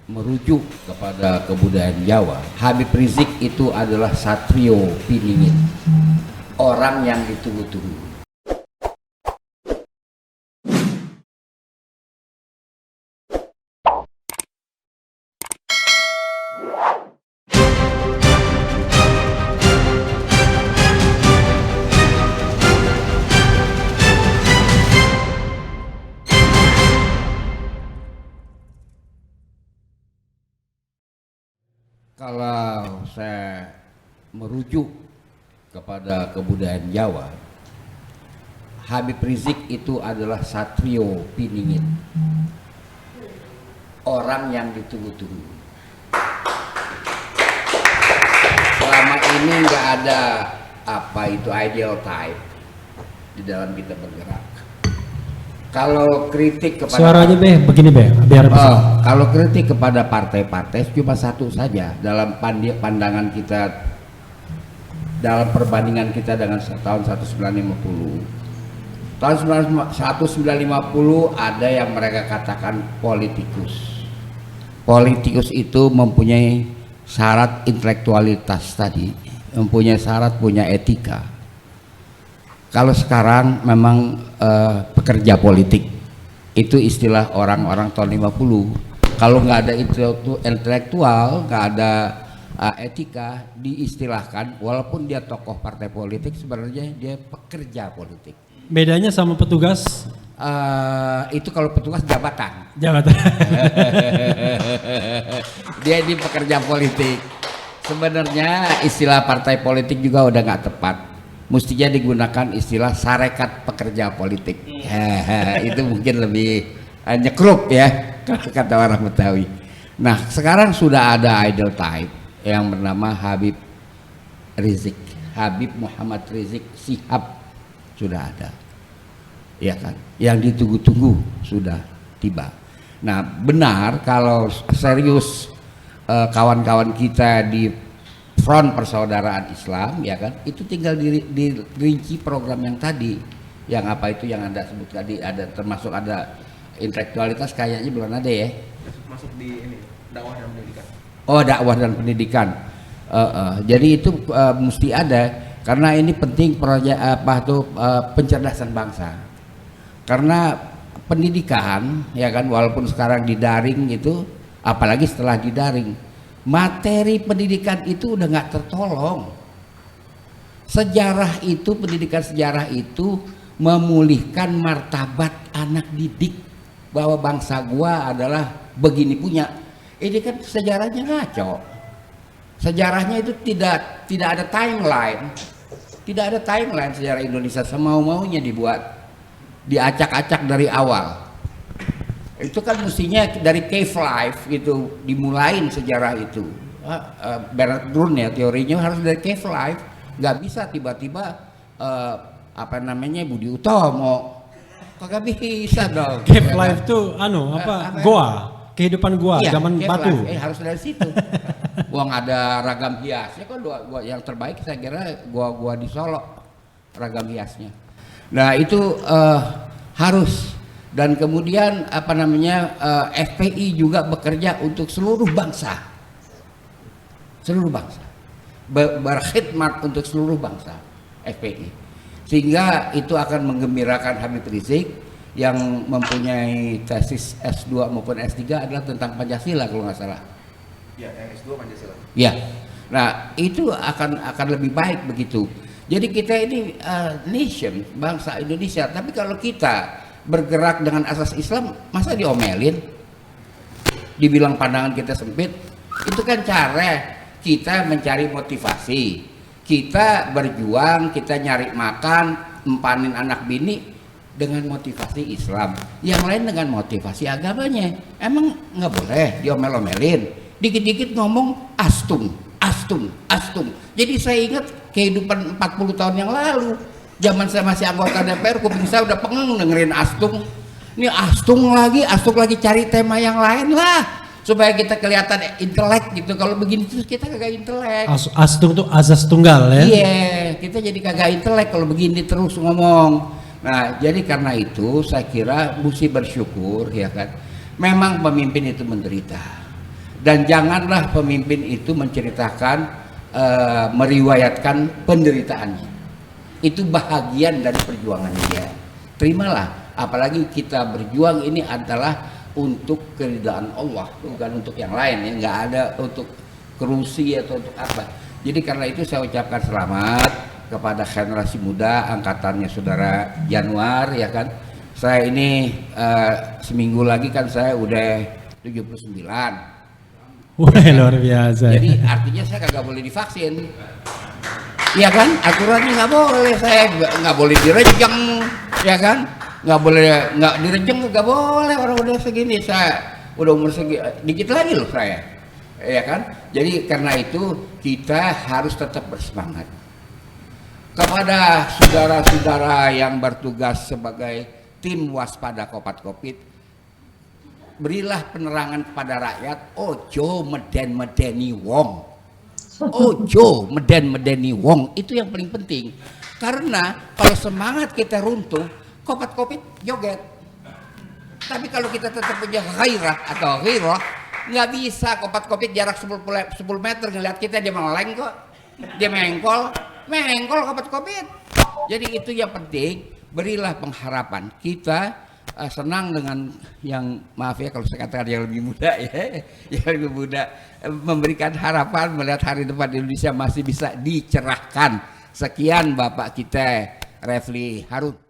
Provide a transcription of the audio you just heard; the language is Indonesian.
merujuk kepada kebudayaan Jawa, Habib Rizik itu adalah satrio piningit, orang yang ditunggu-tunggu. Kalau saya merujuk kepada kebudayaan Jawa, Habib Rizik itu adalah satrio piningit, orang yang ditunggu-tunggu. Selama ini nggak ada apa itu ideal type di dalam kita bergerak. Kalau kritik kepada suaranya begini biar bisa. Kalau kritik kepada partai-partai cuma satu saja dalam pandangan kita, dalam perbandingan kita dengan tahun 1950. Tahun 1950 ada yang mereka katakan politikus. Politikus itu mempunyai syarat intelektualitas tadi, mempunyai syarat punya etika. Kalau sekarang memang pekerja politik itu istilah orang-orang tahun 50. Kalau nggak ada intelektual, nggak ada etika, diistilahkan walaupun dia tokoh partai politik sebenarnya dia pekerja politik. Bedanya sama petugas? Itu kalau petugas jabatan. Dia ini pekerja politik. Sebenarnya istilah partai politik juga udah nggak tepat. Mestinya digunakan istilah sarekat pekerja politik. Itu mungkin lebih nyekruk ya kata orang Betawi. Nah sekarang sudah ada idol type yang bernama Habib Rizik, Habib Muhammad Rizik Syihab sudah ada, ya kan? Yang ditunggu-tunggu sudah tiba. Nah benar kalau serius kawan-kawan kita di Front Persaudaraan Islam, ya kan, itu tinggal dirinci program yang tadi, yang apa itu yang Anda sebut tadi, ada termasuk ada intelektualitas kayaknya belum ada ya, masuk di ini dakwah dan pendidikan. Oh dakwah dan pendidikan. Jadi itu mesti ada karena ini penting proyek pencerdasan bangsa, karena pendidikan ya kan walaupun sekarang didaring itu, apalagi setelah didaring materi pendidikan itu udah nggak tertolong. Sejarah itu, pendidikan sejarah itu memulihkan martabat anak didik bahwa bangsa gua adalah begini punya. Ini kan sejarahnya ngaco. Sejarahnya itu tidak ada timeline. Tidak ada timeline sejarah Indonesia, semau-maunya dibuat, diacak-acak dari awal. Itu kan mestinya dari cave life gitu dimulain sejarah itu. Bernard Brun ya teorinya harus dari cave life, nggak bisa tiba-tiba Budi Utomo, kagak bisa dong. Cave life tuh goa, kehidupan goa iya, zaman batu. Harus dari situ. Gua nggak ada ragam hiasnya kok, gua yang terbaik saya kira gua di Solo ragam hiasnya. Nah itu harus. Dan kemudian FPI juga bekerja untuk seluruh bangsa, berkhidmat untuk seluruh bangsa FPI, sehingga itu akan menggembirakan Habib Rizik yang mempunyai tesis S2 maupun S3 adalah tentang Pancasila kalau nggak salah. Ya, yang S2 Pancasila. Ya, nah itu akan lebih baik begitu. Jadi kita ini nation, bangsa Indonesia, tapi kalau kita bergerak dengan asas Islam masa diomelin, dibilang pandangan kita sempit. Itu kan cara kita mencari motivasi, kita berjuang, kita nyari makan, empanin anak bini dengan motivasi Islam, yang lain dengan motivasi agamanya. Emang nggak boleh diomel-omelin, dikit-dikit ngomong astung. Jadi saya ingat kehidupan 40 tahun yang lalu, zaman saya masih anggota DPR, kuping saya udah pengen dengerin astung. Ini astung lagi cari tema yang lain lah supaya kita kelihatan intelek gitu. Kalau begini terus kita kagak intelek. Astung tuh azas tunggal ya. Iya, kita jadi kagak intelek kalau begini terus ngomong. Nah, jadi karena itu saya kira mesti bersyukur ya kan. Memang pemimpin itu menderita. Dan janganlah pemimpin itu menceritakan, meriwayatkan penderitaannya. Itu bahagian dari perjuangan dia. Terimalah, apalagi kita berjuang ini adalah untuk keridhaan Allah, bukan untuk yang lain ya, nggak ada untuk kerusi atau untuk apa. Jadi karena itu saya ucapkan selamat kepada generasi muda angkatannya saudara Januar ya kan. Saya ini seminggu lagi kan saya udah 79. Wah, luar biasa. Jadi artinya saya kagak boleh divaksin. Iya kan? Aturannya nggak boleh, saya nggak boleh direjeng, ya kan? Nggak direjeng, nggak boleh orang udah segini. Saya udah umur segini, dikit lagi loh saya, ya kan? Jadi karena itu kita harus tetap bersemangat. Kepada saudara-saudara yang bertugas sebagai tim waspada Covid, berilah penerangan kepada rakyat. Ojo meden-medeni wong. Ojo meden-medeni wong, itu yang paling penting. Karena kalau semangat kita runtuh, Covid joget. Tapi kalau kita tetap punya gairah atau ghirah, nggak bisa Covid jarak 10 meter ngeliat kita, dia meleng kok. Dia mengkol Covid. Jadi itu yang penting, berilah pengharapan. Kita senang dengan yang, maaf ya kalau saya katakan yang lebih muda ya, yang lebih muda, memberikan harapan melihat hari depan Indonesia masih bisa dicerahkan. Sekian Bapak kita Refli Harun.